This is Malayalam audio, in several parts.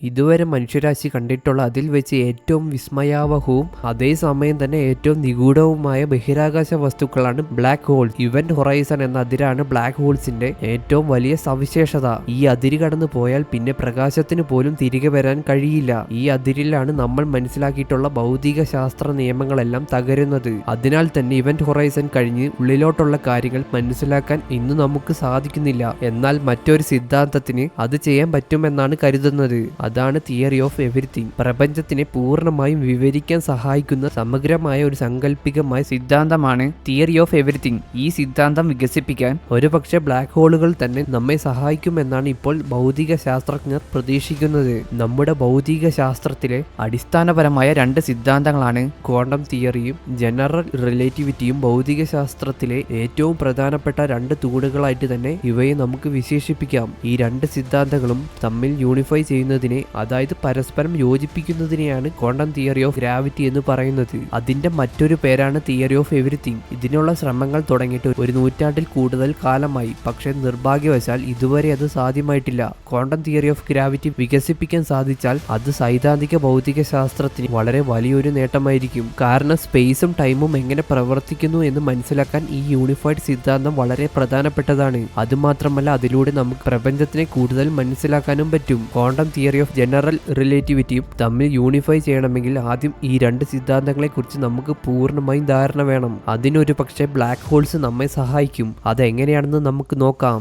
ഇതുവരെ മനുഷ്യരാശി കണ്ടിട്ടുള്ള അതിൽ വെച്ച് ഏറ്റവും വിസ്മയാവഹവും അതേസമയം തന്നെ ഏറ്റവും നിഗൂഢവുമായ ബഹിരാകാശ വസ്തുക്കളാണ് ബ്ലാക്ക് ഹോൾ. ഇവന്റ് ഹൊറൈസൺ എന്ന അതിരാണ് ബ്ലാക്ക് ഹോൾസിന്റെ ഏറ്റവും വലിയ സവിശേഷത. ഈ അതിര് കടന്നു പോയാൽ പിന്നെ പ്രകാശത്തിന് പോലും തിരികെ വരാൻ കഴിയില്ല. ഈ അതിരിലാണ് നമ്മൾ മനസ്സിലാക്കിയിട്ടുള്ള ഭൗതിക ശാസ്ത്ര നിയമങ്ങളെല്ലാം തകരുന്നത്. അതിനാൽ തന്നെ ഇവന്റ് ഹൊറൈസൺ കഴിഞ്ഞ് ഉള്ളിലോട്ടുള്ള കാര്യങ്ങൾ മനസ്സിലാക്കാൻ ഇന്ന് നമുക്ക് സാധിക്കുന്നില്ല. എന്നാൽ മറ്റൊരു സിദ്ധാന്തത്തിന് അത് ചെയ്യാൻ പറ്റുമെന്നാണ് കരുതുന്നത്. അതാണ് തിയറി ഓഫ് എവരിതിങ്. പ്രപഞ്ചത്തിനെ പൂർണ്ണമായും വിവരിക്കാൻ സഹായിക്കുന്ന സമഗ്രമായ ഒരു സാങ്കല്പികമായ സിദ്ധാന്തമാണ് തിയറി ഓഫ് എവരിതിങ്. ഈ സിദ്ധാന്തം വികസിപ്പിക്കാൻ ഒരുപക്ഷെ ബ്ലാക്ക് ഹോളുകൾ തന്നെ നമ്മെ സഹായിക്കുമെന്നാണ് ഇപ്പോൾ ഭൗതിക ശാസ്ത്രജ്ഞർ പ്രതീക്ഷിക്കുന്നത്. നമ്മുടെ ഭൗതിക ശാസ്ത്രത്തിലെ അടിസ്ഥാനപരമായ രണ്ട് സിദ്ധാന്തങ്ങളാണ് ക്വാണ്ടം തിയറിയും ജനറൽ റിലേറ്റിവിറ്റിയും. ഭൗതിക ശാസ്ത്രത്തിലെ ഏറ്റവും പ്രധാനപ്പെട്ട രണ്ട് തൂണുകളായിട്ട് തന്നെ ഇവയെ നമുക്ക് വിശേഷിപ്പിക്കാം. ഈ രണ്ട് സിദ്ധാന്തങ്ങളും തമ്മിൽ യൂണിഫൈ ചെയ്യുന്നതിനെ, അതായത് പരസ്പരം യോജിപ്പിക്കുന്നതിനെയാണ് ക്വാണ്ടം തിയറി ഓഫ് ഗ്രാവിറ്റി എന്ന് പറയുന്നത്. അതിന്റെ മറ്റൊരു പേരാണ് തിയറി ഓഫ് എവരിതിങ്. ഇതിനുള്ള ശ്രമങ്ങൾ തുടങ്ങിയിട്ട് ഒരു നൂറ്റാണ്ടിൽ കൂടുതൽ കാലമായി. പക്ഷേ നിർഭാഗ്യവശാൽ ഇതുവരെ അത് സാധ്യമായിട്ടില്ല. ക്വാണ്ടം തിയറി ഓഫ് ഗ്രാവിറ്റി വികസിപ്പിക്കാൻ സാധിച്ചാൽ അത് സൈദ്ധാന്തിക ഭൗതിക ശാസ്ത്രത്തിന് വളരെ വലിയൊരു നേട്ടമായിരിക്കും. കാരണം സ്പേസും ടൈമും എങ്ങനെ പ്രവർത്തിക്കുന്നു എന്ന് മനസ്സിലാക്കാൻ ഈ യൂണിഫൈഡ് സിദ്ധാന്തം വളരെ പ്രധാനപ്പെട്ടതാണ്. അതുമാത്രമല്ല, അതിലൂടെ നമുക്ക് പ്രപഞ്ചത്തിനെ കൂടുതൽ മനസ്സിലാക്കാനും പറ്റും. ക്വാണ്ടം തിയറി ഓഫ് ജനറൽ റിലേറ്റിവിറ്റിയും തമ്മിൽ യൂണിഫൈ ചെയ്യണമെങ്കിൽ ആദ്യം ഈ രണ്ട് സിദ്ധാന്തങ്ങളെ കുറിച്ച് നമുക്ക് പൂർണ്ണമായും ധാരണ വേണം. അതിനൊരു പക്ഷേ ബ്ലാക്ക് ഹോൾസ് നമ്മെ സഹായിക്കും. അതെങ്ങനെയാണെന്ന് നമുക്ക് നോക്കാം.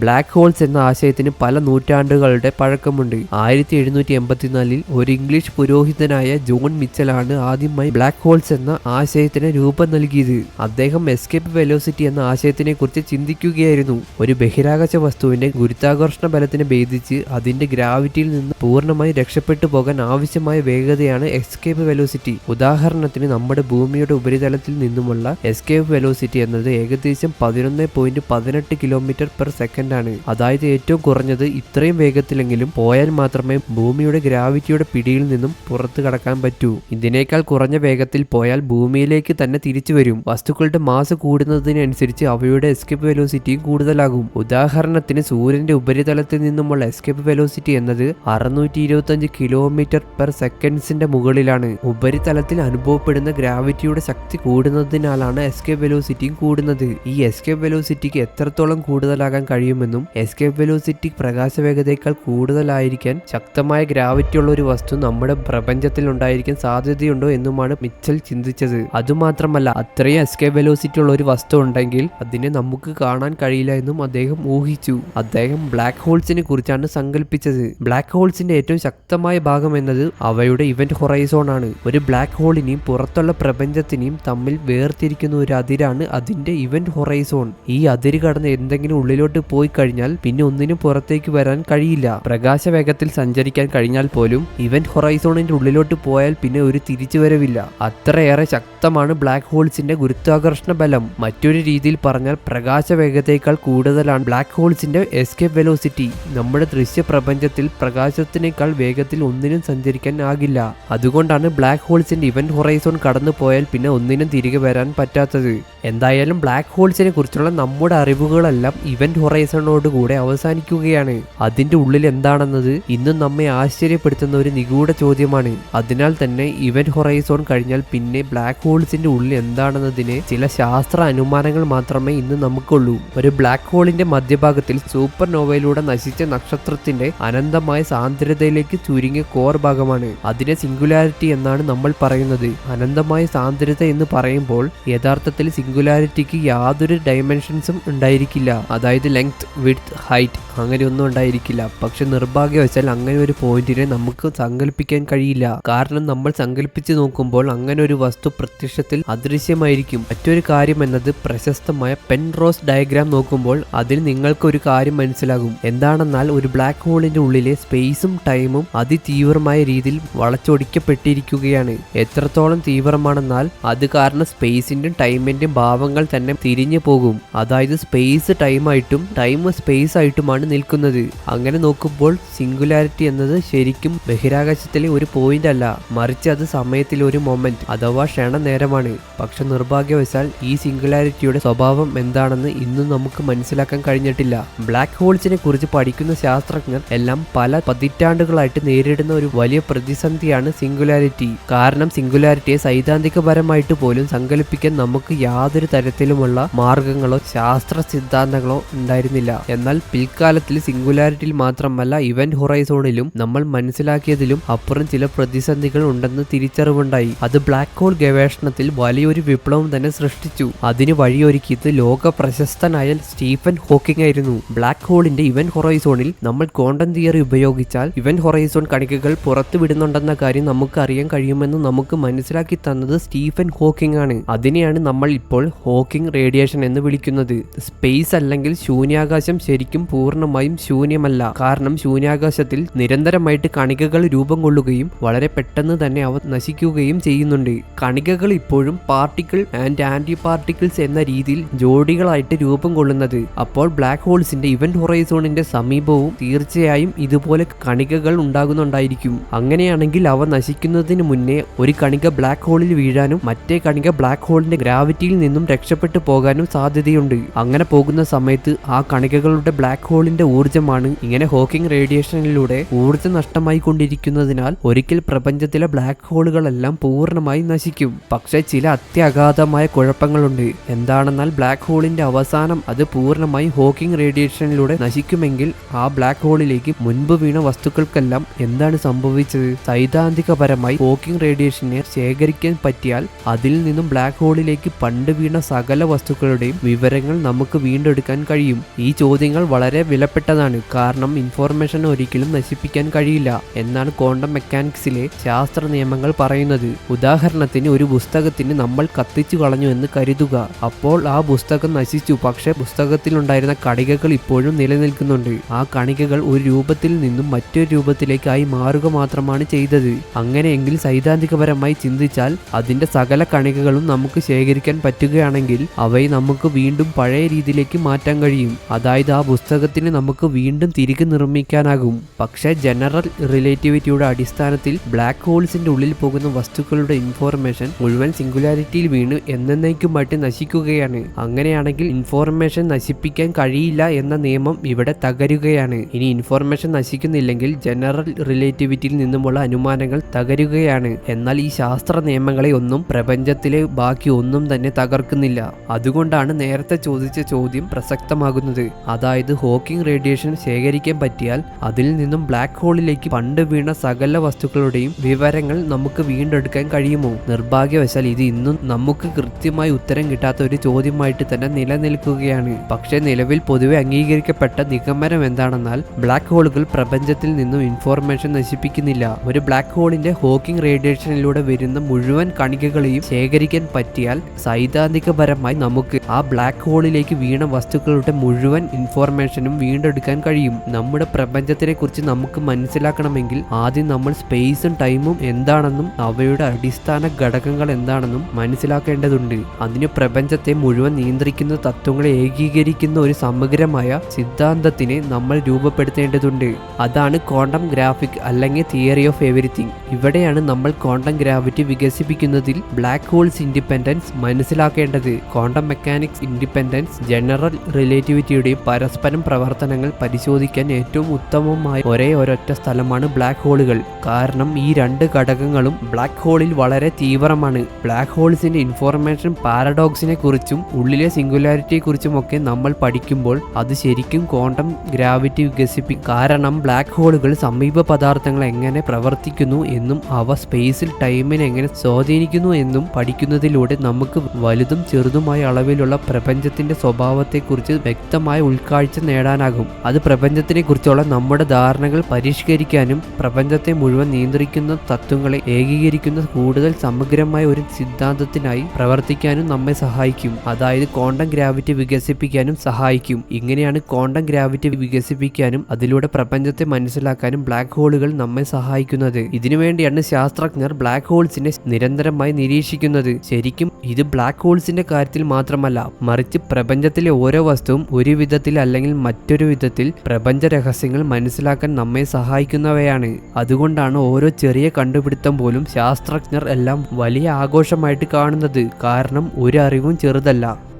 ബ്ലാക്ക് ഹോൾസ് എന്ന ആശയത്തിന് പല നൂറ്റാണ്ടുകളുടെ പഴക്കമുണ്ട്. 1784 ഒരു ഇംഗ്ലീഷ് പുരോഹിതനായ ജോൺ മിച്ചലാണ് ആദ്യമായി ബ്ലാക്ക് ഹോൾസ് എന്ന ആശയത്തിന് രൂപം നൽകിയത്. അദ്ദേഹം എസ്കേപ്പ് വെലോസിറ്റി എന്ന ആശയത്തിനെ കുറിച്ച് ചിന്തിക്കുകയായിരുന്നു. ഒരു ബഹിരാകാശ വസ്തുവിന്റെ ഗുരുത്വാകർഷണ ബലത്തിനെ ഭേദിച്ച് അതിന്റെ ഗ്രാവിറ്റിയിൽ നിന്ന് പൂർണ്ണമായി രക്ഷപ്പെട്ടു പോകാൻ ആവശ്യമായ വേഗതയാണ് എസ്കേപ്പ് വെലോസിറ്റി. ഉദാഹരണത്തിന് നമ്മുടെ ഭൂമിയുടെ ഉപരിതലത്തിൽ നിന്നുമുള്ള എസ്കേപ്പ് വെലോസിറ്റി എന്നത് ഏകദേശം 11.18 km/s. അതായത് ഏറ്റവും കുറഞ്ഞത് ഇത്രയും വേഗത്തിലെങ്കിലും പോയാൽ മാത്രമേ ഭൂമിയുടെ ഗ്രാവിറ്റിയുടെ പിടിയിൽ നിന്നും പുറത്തു കടക്കാൻ പറ്റൂ. ഇതിനേക്കാൾ കുറഞ്ഞ വേഗത്തിൽ പോയാൽ ഭൂമിയിലേക്ക് തന്നെ തിരിച്ചു വരും. വസ്തുക്കളുടെ മാസ് കൂടുന്നതിനനുസരിച്ച് അവയുടെ എസ്കേപ്പ് വെലോസിറ്റിയും കൂടുതലാകും. ഉദാഹരണത്തിന് സൂര്യന്റെ ഉപരിതലത്തിൽ നിന്നുമുള്ള എസ്കേപ്പ് വെലോസിറ്റി എന്നത് 625 km/s മുകളിലാണ്. ഉപരിതലത്തിൽ അനുഭവപ്പെടുന്ന ഗ്രാവിറ്റിയുടെ ശക്തി കൂടുന്നതിനാലാണ് എസ്കേപ്പ് വെലോസിറ്റിയും കൂടുന്നത്. ഈ എസ്കേപ്പ് വെലോസിറ്റിക്ക് എത്രത്തോളം കൂടുതലാകാൻ കഴിയുമെന്നും എസ്കേപ്പ് വെലോസിറ്റി പ്രകാശവേഗതയേക്കാൾ കൂടുതലായിരിക്കാൻ ശക്തമായ ഗ്രാവിറ്റി ഉള്ള ഒരു വസ്തു നമ്മുടെ പ്രപഞ്ചത്തിൽ ഉണ്ടായിരിക്കാൻ സാധ്യതയുണ്ടോ എന്നുമാണ് മിച്ചൽ ചിന്തിച്ചത്. അതുമാത്രമല്ല, അത്രയും എസ്കേപ്പ് വെലോസിറ്റി ഉള്ള ഒരു വസ്തു ഉണ്ടെങ്കിൽ അതിനെ നമുക്ക് കാണാൻ കഴിയില്ല എന്നും അദ്ദേഹം ഊഹിച്ചു. അദ്ദേഹം ബ്ലാക്ക് ഹോൾസിനെ കുറിച്ചാണ് സങ്കല്പിച്ചത്. ബ്ലാക്ക് ഹോൾസിന്റെ ഏറ്റവും ശക്തമായ ഭാഗം എന്നത് അവയുടെ ഇവന്റ് ഹൊറൈസോൺ ആണ്. ഒരു ബ്ലാക്ക് ഹോളിനെയും പുറത്തുള്ള പ്രപഞ്ചത്തിനെയും തമ്മിൽ വേർതിരിക്കുന്ന ഒരു അതിരാണ് അതിന്റെ ഇവന്റ് ഹൊറൈസോൺ. ഈ അതിര് കടന്ന് എന്തെങ്കിലും ഉള്ളിലോട്ട് പോയി കഴിഞ്ഞാൽ പിന്നെ ഒന്നിനും പുറത്തേക്ക് വരാൻ കഴിയില്ല. പ്രകാശവേഗത്തിൽ സഞ്ചരിക്കാൻ കഴിഞ്ഞാൽ പോലും ഇവന്റ് ഹൊറൈസോണിന്റെ ഉള്ളിലോട്ട് പോയാൽ പിന്നെ ഒരു തിരിച്ചുവരവില്ല. അത്രയേറെ ശക്തമാണ് ബ്ലാക്ക് ഹോൾസിന്റെ ഗുരുത്വാകർഷണ ബലം. മറ്റൊരു രീതിയിൽ പറഞ്ഞാൽ പ്രകാശവേഗത്തേക്കാൾ കൂടുതലാണ് ബ്ലാക്ക് ഹോൾസിന്റെ എസ്കേപ്പ് വെലോസിറ്റി. നമ്മുടെ ദൃശ്യ പ്രപഞ്ചത്തിൽ പ്രകാശത്തിനേക്കാൾ വേഗത്തിൽ ഒന്നിനും സഞ്ചരിക്കാൻ ആകില്ല. അതുകൊണ്ടാണ് ബ്ലാക്ക് ഹോൾസിന്റെ ഇവന്റ് ഹൊറൈസോൺ കടന്നു പോയാൽ പിന്നെ ഒന്നിനും തിരികെ വരാൻ പറ്റാത്തത്. എന്തായാലും ബ്ലാക്ക് ഹോൾസിനെ കുറിച്ചുള്ള നമ്മുടെ അറിവുകളെല്ലാം ഇവന്റ് ഹൊറൈസണോടുകൂടെ അവസാനിക്കുകയാണ്. അതിന്റെ ഉള്ളിൽ എന്താണെന്നത് ഇന്നും നമ്മെ ആശ്ചര്യപ്പെടുത്തുന്ന ഒരു നിഗൂഢ ചോദ്യമാണ്. അതിനാൽ തന്നെ ഇവന്റ് ഹൊറൈസോൺ കഴിഞ്ഞാൽ പിന്നെ ബ്ലാക്ക് ഹോൾസിന്റെ ഉള്ളിൽ എന്താണെന്നതിന് ചില ശാസ്ത്ര അനുമാനങ്ങൾ മാത്രമേ ഇന്ന് നമുക്കുള്ളൂ. ഒരു ബ്ലാക്ക് ഹോളിന്റെ മധ്യഭാഗത്തിൽ സൂപ്പർ നോവയിലൂടെ നശിച്ച നക്ഷത്രത്തിന്റെ അനന്തമായ സാന്ദ്രതയിലേക്ക് ചുരുങ്ങിയ കോർ ഭാഗമാണ്. അതിനെ സിംഗുലാരിറ്റി എന്നാണ് നമ്മൾ പറയുന്നത്. അനന്തമായ സാന്ദ്രത എന്ന് പറയുമ്പോൾ യഥാർത്ഥത്തിൽ സിംഗുലാരിറ്റിക്ക് യാതൊരു ഡയമെൻഷൻസും ഉണ്ടായിരിക്കില്ല. അതായത് ലെങ്ത്, വിഡ്ത്ത്, ഹൈറ്റ് അങ്ങനെയൊന്നും ഉണ്ടായിരിക്കില്ല. പക്ഷെ നിർഭാഗ്യവശാൽ അങ്ങനെ ഒരു പോയിന്റിനെ നമുക്ക് സങ്കല്പിക്കാൻ കഴിയില്ല. കാരണം നമ്മൾ സങ്കല്പിച്ച് നോക്കുമ്പോൾ അങ്ങനെ ഒരു വസ്തു പ്രത്യക്ഷത്തിൽ അദൃശ്യമായിരിക്കും. മറ്റൊരു കാര്യം എന്നത് പ്രശസ്തമായ പെൻറോസ് ഡയഗ്രാം നോക്കുമ്പോൾ അതിൽ നിങ്ങൾക്ക് ഒരു കാര്യം മനസ്സിലാകും. എന്താണെന്നാൽ ഒരു ബ്ലാക്ക് ഹോളിന്റെ ഉള്ളിലെ സ്പേസും ടൈമും അതിതീവ്രമായ രീതിയിൽ വളച്ചൊടിക്കപ്പെട്ടിരിക്കുകയാണ്. എത്രത്തോളം തീവ്രമാണെന്നാൽ അത് കാരണം സ്പേസിന്റെയും ടൈമിന്റെയും ഭാവങ്ങൾ തന്നെ തിരിഞ്ഞു പോകും. അതായത് സ്പേസ് ടൈമായിട്ടും ടൈം ടൈം സ്പേസ് ആയിട്ടുമാണ് നിൽക്കുന്നത്. അങ്ങനെ നോക്കുമ്പോൾ സിംഗുലാരിറ്റി എന്നത് ശരിക്കും ബഹിരാകാശത്തിലെ ഒരു പോയിന്റ് അല്ല, മറിച്ച് അത് സമയത്തിലെ ഒരു മൊമെന്റ് അഥവാ ക്ഷണനേരമാണ്. പക്ഷെ നിർഭാഗ്യവശാൽ ഈ സിംഗുലാരിറ്റിയുടെ സ്വഭാവം എന്താണെന്ന് ഇന്നും നമുക്ക് മനസ്സിലാക്കാൻ കഴിഞ്ഞിട്ടില്ല. ബ്ലാക്ക് ഹോൾസിനെ കുറിച്ച് പഠിക്കുന്ന ശാസ്ത്രജ്ഞർ എല്ലാം പല പതിറ്റാണ്ടുകളായിട്ട് നേരിടുന്ന ഒരു വലിയ പ്രതിസന്ധിയാണ് സിംഗുലാരിറ്റി. കാരണം സിംഗുലാരിറ്റിയെ സൈദ്ധാന്തികപരമായിട്ട് പോലും സങ്കല്പിക്കാൻ നമുക്ക് യാതൊരു തരത്തിലുമുള്ള മാർഗങ്ങളോ ശാസ്ത്ര സിദ്ധാന്തങ്ങളോ ഉണ്ടായിരുന്നില്ല. എന്നാൽ പിൽക്കാലത്തിൽ സിംഗുലാരിറ്റിയിൽ മാത്രമല്ല ഇവന്റ് ഹൊറൈസോണിലും നമ്മൾ മനസ്സിലാക്കിയതിലും അപ്പുറം ചില പ്രതിസന്ധികൾ ഉണ്ടെന്ന് തിരിച്ചറിവുണ്ടായി. അത് ബ്ലാക്ക് ഹോൾ ഗവേഷണത്തിൽ വലിയൊരു വിപ്ലവം തന്നെ സൃഷ്ടിച്ചു. അതിന് വഴിയൊരുക്കിയത് ലോക പ്രശസ്തനായ സ്റ്റീഫൻ ഹോക്കിംഗ് ആയിരുന്നു. ബ്ലാക്ക് ഹോളിന്റെ ഇവന്റ് ഹൊറൈസോണിൽ നമ്മൾ ക്വാണ്ടം തിയറി ഉപയോഗിച്ചാൽ ഇവന്റ് ഹൊറൈസോൺ കണികകൾ പുറത്തു വിടുന്നുണ്ടെന്ന കാര്യം നമുക്ക് അറിയാൻ കഴിയുമെന്ന് നമുക്ക് മനസ്സിലാക്കി തന്നത് സ്റ്റീഫൻ ഹോക്കിംഗ് ആണ്. അതിനെയാണ് നമ്മൾ ഇപ്പോൾ ഹോക്കിംഗ് റേഡിയേഷൻ എന്ന് വിളിക്കുന്നത്. സ്പേസ് അല്ലെങ്കിൽ ശൂന്യാകാശം ശരിക്കും പൂർണ്ണമായും ശൂന്യമല്ല. കാരണം ശൂന്യാകാശത്തിൽ നിരന്തരമായിട്ട് കണികകൾ രൂപം കൊള്ളുകയും വളരെ പെട്ടെന്ന് തന്നെ അവ നശിക്കുകയും ചെയ്യുന്നുണ്ട്. കണികകൾ ഇപ്പോഴും പാർട്ടിക്കിൾ ആൻഡ് ആന്റി പാർട്ടിക്കിൾസ് എന്ന രീതിയിൽ ജോഡികളായിട്ട് രൂപം കൊള്ളുന്നത്. അപ്പോൾ ബ്ലാക്ക് ഹോൾസിന്റെ ഇവന്റ് ഹൊറൈസോണിന്റെ സമീപവും തീർച്ചയായും ഇതുപോലെ കണികകൾ ഉണ്ടാകുന്നുണ്ടായിരിക്കും. അങ്ങനെയാണെങ്കിൽ അവ നശിക്കുന്നതിന് മുന്നേ ഒരു കണിക ബ്ലാക്ക് ഹോളിൽ വീഴാനും മറ്റേ കണിക ബ്ലാക്ക് ഹോളിന്റെ ഗ്രാവിറ്റിയിൽ നിന്നും രക്ഷപ്പെട്ടു പോകാനും സാധ്യതയുണ്ട്. അങ്ങനെ പോകുന്ന സമയത്ത് ആ കണികകളുടെ ബ്ലാക്ക് ഹോളിന്റെ ഊർജ്ജമാണ് ഇങ്ങനെ ഹോക്കിംഗ് റേഡിയേഷനിലൂടെ ഊർജ്ജം നഷ്ടമായി കൊണ്ടിരിക്കുന്നതിനാൽ ഒരിക്കൽ പ്രപഞ്ചത്തിലെ ബ്ലാക്ക് ഹോളുകളെല്ലാം പൂർണ്ണമായി നശിക്കും. പക്ഷെ ചില അത്യഗാധമായ കുഴപ്പങ്ങളുണ്ട്. എന്താണെന്നാൽ ബ്ലാക്ക് ഹോളിന്റെ അവസാനം അത് പൂർണ്ണമായി ഹോക്കിംഗ് റേഡിയേഷനിലൂടെ നശിക്കുമെങ്കിൽ ആ ബ്ലാക്ക് ഹോളിലേക്ക് മുൻപ് വീണ വസ്തുക്കൾക്കെല്ലാം എന്താണ് സംഭവിച്ചത്? സൈദ്ധാന്തികപരമായി ഹോക്കിംഗ് റേഡിയേഷനെ ശേഖരിക്കാൻ പറ്റിയാൽ അതിൽ നിന്നും ബ്ലാക്ക് ഹോളിലേക്ക് പണ്ട് വീണ സകല വസ്തുക്കളുടെയും വിവരങ്ങൾ നമുക്ക് വീണ്ടെടുക്കാൻ കഴിയും. ഈ ചോദ്യങ്ങൾ വളരെ വിലപ്പെട്ടതാണ്. കാരണം ഇൻഫോർമേഷൻ ഒരിക്കലും നശിപ്പിക്കാൻ കഴിയില്ല എന്നാണ് ക്വാണ്ടം മെക്കാനിക്സിലെ ശാസ്ത്ര നിയമങ്ങൾ പറയുന്നത്. ഉദാഹരണത്തിന് ഒരു പുസ്തകത്തിന് നമ്മൾ കത്തിച്ചു കളഞ്ഞു എന്ന് കരുതുക. അപ്പോൾ ആ പുസ്തകം നശിച്ചു, പക്ഷെ പുസ്തകത്തിലുണ്ടായിരുന്ന കണികകൾ ഇപ്പോഴും നിലനിൽക്കുന്നുണ്ട്. ആ കണികകൾ ഒരു രൂപത്തിൽ നിന്നും മറ്റൊരു രൂപത്തിലേക്കായി മാറുക മാത്രമാണ് ചെയ്തത്. അങ്ങനെയെങ്കിൽ സൈദ്ധാന്തികപരമായി ചിന്തിച്ചാൽ അതിന്റെ സകല കണികകളും നമുക്ക് ശേഖരിക്കാൻ പറ്റുകയാണെങ്കിൽ അവയെ നമുക്ക് വീണ്ടും പഴയ രീതിയിലേക്ക് മാറ്റാൻ കഴിയും. അതായത് ആ പുസ്തകത്തിന് നമുക്ക് വീണ്ടും തിരികെ നിർമ്മിക്കാനാകും. പക്ഷെ ജനറൽ റിലേറ്റിവിറ്റിയുടെ അടിസ്ഥാനത്തിൽ ബ്ലാക്ക് ഹോൾസിന്റെ ഉള്ളിൽ പോകുന്ന വസ്തുക്കളുടെ ഇൻഫോർമേഷൻ മുഴുവൻ സിംഗുലാരിറ്റിയിൽ വീണ് എന്നേക്കുമായിട്ട് നശിക്കുകയാണ്. അങ്ങനെയാണെങ്കിൽ ഇൻഫോർമേഷൻ നശിപ്പിക്കാൻ കഴിയില്ല എന്ന നിയമം ഇവിടെ തകരുകയാണ്. ഇനി ഇൻഫോർമേഷൻ നശിക്കുന്നില്ലെങ്കിൽ ജനറൽ റിലേറ്റിവിറ്റിയിൽ നിന്നുമുള്ള അനുമാനങ്ങൾ തകരുകയാണ്. എന്നാൽ ഈ ശാസ്ത്ര നിയമങ്ങളെ ഒന്നും പ്രപഞ്ചത്തിലെ ബാക്കി ഒന്നും തന്നെ തകർക്കുന്നില്ല. അതുകൊണ്ടാണ് നേരത്തെ ചോദിച്ച ചോദ്യം പ്രസക്തമാകുന്നത്. അതായത് ഹോക്കിംഗ് റേഡിയേഷൻ ശേഖരിക്കാൻ പറ്റിയാൽ അതിൽ നിന്നും ബ്ലാക്ക് ഹോളിലേക്ക് പണ്ട് വീണ സകല വസ്തുക്കളുടെയും വിവരങ്ങൾ നമുക്ക് വീണ്ടെടുക്കാൻ കഴിയുമോ? നിർഭാഗ്യവശാൽ ഇത് ഇന്നും നമുക്ക് കൃത്യമായി ഉത്തരം കിട്ടാത്ത ഒരു ചോദ്യമായിട്ട് തന്നെ നിലനിൽക്കുകയാണ്. പക്ഷേ നിലവിൽ പൊതുവെ അംഗീകരിക്കപ്പെട്ട നിഗമനം എന്താണെന്നാൽ ബ്ലാക്ക് ഹോളുകൾ പ്രപഞ്ചത്തിൽ നിന്നും ഇൻഫോർമേഷൻ നശിപ്പിക്കുന്നില്ല. ഒരു ബ്ലാക്ക് ഹോളിന്റെ ഹോക്കിംഗ് റേഡിയേഷനിലൂടെ വരുന്ന മുഴുവൻ കണികകളെയും ശേഖരിക്കാൻ പറ്റിയാൽ സൈദ്ധാന്തികപരമായി നമുക്ക് ആ ബ്ലാക്ക് ഹോളിലേക്ക് വീണ വസ്തുക്കളുടെ മുഴുവൻ ഇൻഫോർമേഷനും വീണ്ടെടുക്കാൻ കഴിയും. നമ്മുടെ പ്രപഞ്ചത്തിനെ കുറിച്ച് നമുക്ക് മനസ്സിലാക്കണമെങ്കിൽ ആദ്യം നമ്മൾ സ്പേസും ടൈമും എന്താണെന്നും അവയുടെ അടിസ്ഥാന ഘടകങ്ങൾ എന്താണെന്നും മനസ്സിലാക്കേണ്ടതുണ്ട്. അതിന് പ്രപഞ്ചത്തെ മുഴുവൻ നിയന്ത്രിക്കുന്ന തത്വങ്ങളെ ഏകീകരിക്കുന്ന ഒരു സമഗ്രമായ സിദ്ധാന്തത്തിനെ നമ്മൾ രൂപപ്പെടുത്തേണ്ടതുണ്ട്. അതാണ് ക്വാണ്ടം ഗ്രാഫിക് അല്ലെങ്കിൽ തിയറി ഓഫ് എവരിത്തിങ്. ഇവിടെയാണ് നമ്മൾ ക്വാണ്ടം ഗ്രാവിറ്റി വികസിപ്പിക്കുന്നതിൽ ബ്ലാക്ക് ഹോൾസ് ഇൻഡിപെൻഡൻസ് മനസ്സിലാക്കേണ്ടത്. ക്വാണ്ടം മെക്കാനിക്സ് ഇൻഡിപെൻഡൻസ് ജനറൽ റിലേറ്റിവിറ്റിയുടെയും പരസ്പരം പ്രവർത്തനങ്ങൾ പരിശോധിക്കാൻ ഏറ്റവും ഉത്തമമായ ഒരൊറ്റ സ്ഥലമാണ് ബ്ലാക്ക് ഹോളുകൾ. കാരണം ഈ രണ്ട് ഘടകങ്ങളും ബ്ലാക്ക് ഹോളിൽ വളരെ തീവ്രമാണ്. ബ്ലാക്ക് ഹോൾസിന്റെ ഇൻഫോർമേഷൻ പാരഡോക്സിനെ കുറിച്ചും ഉള്ളിലെ സിംഗുലാരിറ്റിയെ കുറിച്ചുമൊക്കെ നമ്മൾ പഠിക്കുമ്പോൾ അത് ശരിക്കും ക്വാണ്ടം ഗ്രാവിറ്റി വികസിപ്പിക്കും. കാരണം ബ്ലാക്ക് ഹോളുകൾ സമീപ പദാർത്ഥങ്ങൾ എങ്ങനെ പ്രവർത്തിക്കുന്നു എന്നും അവ സ്പേസിൽ ടൈമിനെ എങ്ങനെ സ്വാധീനിക്കുന്നു എന്നും പഠിക്കുന്നതിലൂടെ നമുക്ക് വലുതും ചെറുതുമായ അളവിലുള്ള പ്രപഞ്ചത്തിന്റെ സ്വഭാവത്തെക്കുറിച്ച് വ്യക്തമായ ഉൾക്കാഴ്ച നേടാനാകും. അത് പ്രപഞ്ചത്തിനെ കുറിച്ചുള്ള നമ്മുടെ ധാരണകൾ പരിഷ്കരിക്കാനും പ്രപഞ്ചത്തെ മുഴുവൻ നിയന്ത്രിക്കുന്ന തത്വങ്ങളെ ഏകീകരിക്കുന്ന കൂടുതൽ സമഗ്രമായ ഒരു സിദ്ധാന്തത്തിനായി പ്രവർത്തിക്കാനും നമ്മെ സഹായിക്കും. അതായത് ക്വാണ്ടം ഗ്രാവിറ്റി വികസിപ്പിക്കാനും സഹായിക്കും. ഇങ്ങനെയാണ് ക്വാണ്ടം ഗ്രാവിറ്റി വികസിപ്പിക്കാനും അതിലൂടെ പ്രപഞ്ചത്തെ മനസ്സിലാക്കാനും ബ്ലാക്ക് ഹോളുകൾ നമ്മെ സഹായിക്കുന്നത്. ഇതിനുവേണ്ടിയാണ് ശാസ്ത്രജ്ഞർ ബ്ലാക്ക് ഹോൾ ഹോൾസിനെ നിരന്തരമായി നിരീക്ഷിക്കുന്നത്. ശരിക്കും ഇത് ബ്ലാക്ക് ഹോൾസിന്റെ കാര്യത്തിൽ മാത്രമല്ല, മറിച്ച് പ്രപഞ്ചത്തിലെ ഓരോ വസ്തുവും ഒരു വിധത്തിൽ അല്ലെങ്കിൽ മറ്റൊരു വിധത്തിൽ പ്രപഞ്ച രഹസ്യങ്ങൾ മനസ്സിലാക്കാൻ നമ്മെ സഹായിക്കുന്നവയാണ്. അതുകൊണ്ടാണ് ഓരോ ചെറിയ കണ്ടുപിടുത്തം പോലും ശാസ്ത്രജ്ഞർ എല്ലാം വലിയ ആഘോഷമായിട്ട് കാണുന്നത്. കാരണം ഒരു അറിവും ചെറുതല്ല.